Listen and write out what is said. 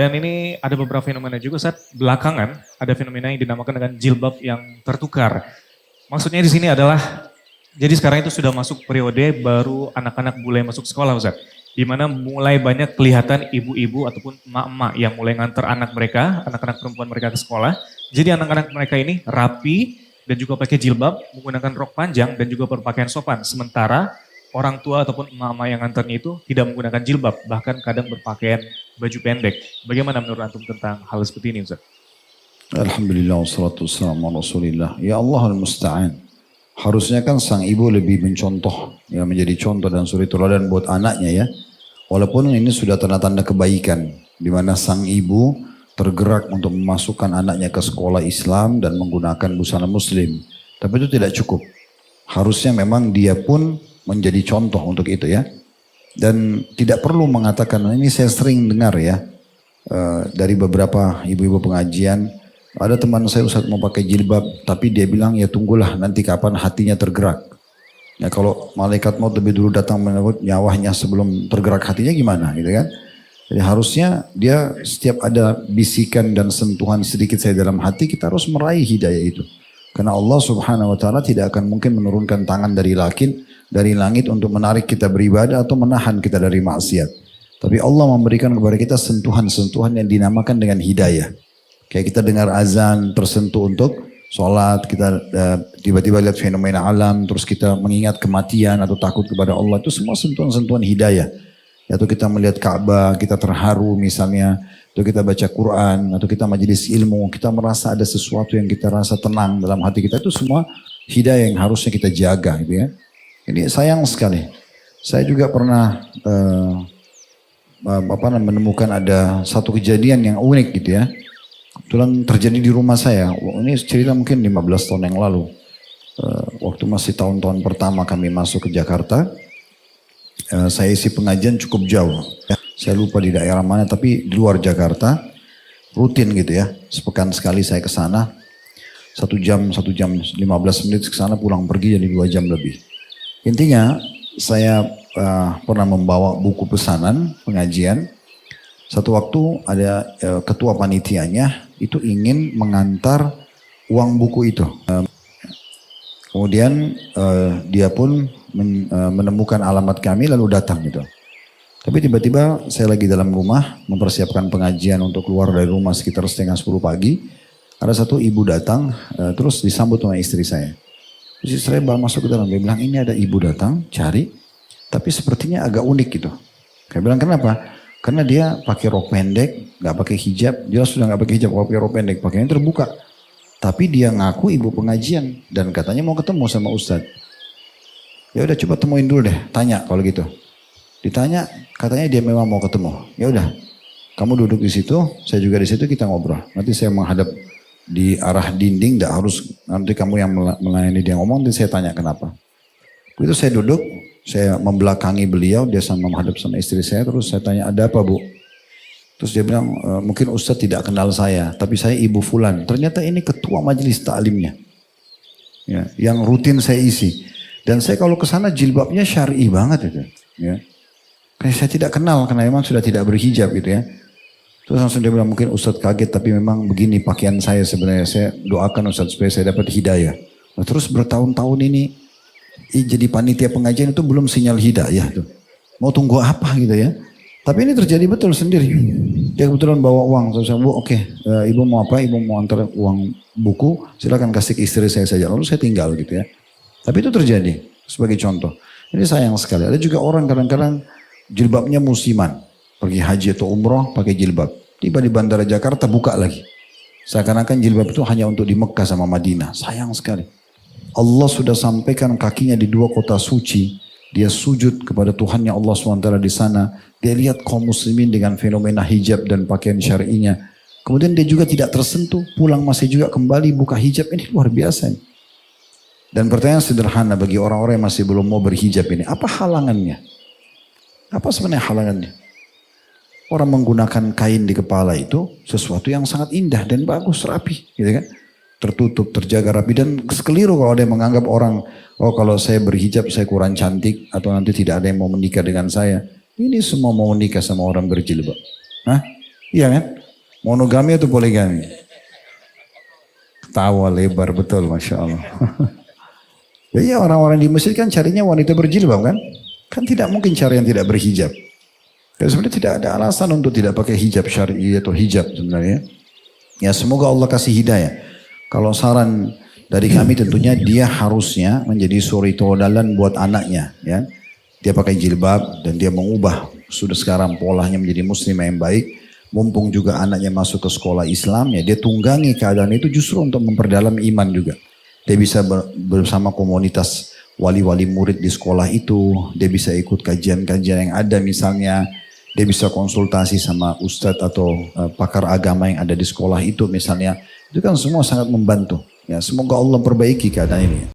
Dan ini ada beberapa fenomena juga saat belakangan ada fenomena yang dinamakan dengan jilbab yang tertukar. Maksudnya di sini adalah, jadi sekarang itu sudah masuk periode baru anak-anak mulai masuk sekolah Ustaz. Di mana mulai banyak kelihatan ibu-ibu ataupun emak-emak yang mulai nganter anak mereka, anak-anak perempuan mereka ke sekolah. Jadi anak-anak mereka ini rapi dan juga pakai jilbab, menggunakan rok panjang dan juga berpakaian sopan. Sementara orang tua ataupun emak-emak yang nganternya itu tidak menggunakan jilbab, bahkan kadang berpakaian baju pendek. Bagaimana menurut antum tentang hal seperti ini Ustaz? Alhamdulillah wassalatu wassalamu ala Rasulillah. Ya Allah al-musta'an. Harusnya kan sang ibu lebih mencontoh, ya menjadi contoh dan suri teladan buat anaknya ya. Walaupun ini sudah tanda-tanda kebaikan, di mana sang ibu tergerak untuk memasukkan anaknya ke sekolah Islam dan menggunakan busana muslim. Tapi itu tidak cukup. Harusnya memang dia pun menjadi contoh untuk itu ya. Dan tidak perlu mengatakan, ini saya sering dengar ya, dari beberapa ibu-ibu pengajian, ada teman saya Ustaz mau pakai jilbab, tapi dia bilang ya tunggulah nanti kapan hatinya tergerak. Ya kalau malaikat maut lebih dulu datang menyebut nyawanya sebelum tergerak hatinya gimana gitu kan. Jadi harusnya dia setiap ada bisikan dan sentuhan sedikit saya dalam hati, kita harus meraih hidayah itu. Karena Allah subhanahu wa ta'ala tidak akan mungkin menurunkan tangan dari langit untuk menarik kita beribadah atau menahan kita dari maksiat. Tapi Allah memberikan kepada kita sentuhan-sentuhan yang dinamakan dengan hidayah. Kayak kita dengar azan tersentuh untuk sholat, kita tiba-tiba lihat fenomena alam, terus kita mengingat kematian atau takut kepada Allah, itu semua sentuhan-sentuhan hidayah. Atau kita melihat Ka'bah, kita terharu misalnya, atau kita baca Quran, atau kita majelis ilmu, kita merasa ada sesuatu yang kita rasa tenang dalam hati kita, itu semua hidayah yang harusnya kita jaga gitu ya. Ini sayang sekali. Saya juga pernah menemukan ada satu kejadian yang unik gitu ya. Kebetulan terjadi di rumah saya. Ini cerita mungkin 15 tahun yang lalu. Waktu masih tahun-tahun pertama kami masuk ke Jakarta. Saya isi pengajian cukup jauh. Saya lupa di daerah mana tapi di luar Jakarta. Rutin gitu ya. Sepekan sekali saya ke sana. 1 jam 15 menit ke sana pulang pergi jadi 2 jam lebih. Intinya saya pernah membawa buku pesanan pengajian. Satu waktu ada ketua panitianya itu ingin mengantar uang buku itu. Kemudian dia pun menemukan alamat kami lalu datang gitu. Tapi tiba-tiba saya lagi dalam rumah mempersiapkan pengajian untuk keluar dari rumah sekitar 9:30 pagi. Ada satu ibu datang terus disambut sama istri saya. Terus istri saya masuk ke dalam, dia bilang ini ada ibu datang cari tapi sepertinya agak unik gitu. Saya bilang kenapa? Karena dia pakai rok pendek, nggak pakai hijab. Dia sudah nggak pakai hijab, pakai rok pendek, pakainya terbuka. Tapi dia ngaku ibu pengajian dan katanya mau ketemu sama Ustadz. Ya udah coba temuin dulu deh, tanya kalau gitu. Ditanya, katanya dia memang mau ketemu. Ya udah, kamu duduk di situ, saya juga di situ kita ngobrol. Nanti saya menghadap di arah dinding, tidak harus nanti kamu yang melayani dia ngomong, nanti saya tanya kenapa. Begitu saya duduk. Saya membelakangi beliau, dia sama menghadap sama istri saya, terus saya tanya, ada apa Bu? Terus dia bilang, mungkin Ustadz tidak kenal saya, tapi saya Ibu Fulan. Ternyata ini ketua majelis taklimnya. Ya, yang rutin saya isi. Dan saya kalau ke sana jilbabnya syar'i banget itu. Ya. Kayak saya tidak kenal, karena memang sudah tidak berhijab gitu ya. Terus langsung dia bilang, mungkin Ustadz kaget, tapi memang begini pakaian saya sebenarnya. Saya doakan Ustadz supaya saya dapat hidayah. Nah, terus bertahun-tahun ini, jadi panitia pengajian itu belum sinyal hidayah tuh. Mau tunggu apa gitu ya. Tapi ini terjadi betul sendiri. Dia kebetulan bawa uang. Saya bilang, Bu oke, ibu mau apa? Ibu mau antar uang buku, silakan kasih ke istri saya saja. Lalu saya tinggal gitu ya. Tapi itu terjadi sebagai contoh. Ini sayang sekali. Ada juga orang kadang-kadang jilbabnya musiman. Pergi haji atau umroh pakai jilbab. Tiba di bandara Jakarta buka lagi. Seakan-akan jilbab itu hanya untuk di Mekah sama Madinah. Sayang sekali. Allah sudah sampaikan kakinya di 2 kota suci. Dia sujud kepada Tuhannya Allah SWT di sana. Dia lihat kaum muslimin dengan fenomena hijab dan pakaian syar'inya. Kemudian dia juga tidak tersentuh. Pulang masih juga kembali buka hijab. Ini luar biasa. Dan pertanyaan sederhana bagi orang-orang yang masih belum mau berhijab ini. Apa halangannya? Apa sebenarnya halangannya? Orang menggunakan kain di kepala itu sesuatu yang sangat indah dan bagus, rapi. Gitu kan? Tertutup, terjaga rapi, dan keliru kalau ada yang menganggap orang, oh kalau saya berhijab saya kurang cantik atau nanti tidak ada yang mau menikah dengan saya. Ini semua mau menikah sama orang berjilbab. Hah? Iya kan? Monogami atau poligami? Tawa lebar betul, Masya Allah. Ya iya, orang-orang di Mesir kan carinya wanita berjilbab kan? Kan tidak mungkin cari yang tidak berhijab. Dan sebenarnya tidak ada alasan untuk tidak pakai hijab syar'i atau hijab sebenarnya. Ya semoga Allah kasih hidayah. Kalau saran dari kami tentunya dia harusnya menjadi suri tauladan buat anaknya. Ya. Dia pakai jilbab dan dia mengubah sudah sekarang polanya menjadi muslimah yang baik. Mumpung juga anaknya masuk ke sekolah Islam ya dia tunggangi keadaan itu justru untuk memperdalam iman juga. Dia bisa bersama komunitas wali-wali murid di sekolah itu. Dia bisa ikut kajian-kajian yang ada misalnya. Dia bisa konsultasi sama ustadz atau pakar agama yang ada di sekolah itu misalnya. Itu kan semua sangat membantu. Ya, semoga Allah perbaiki keadaan ini.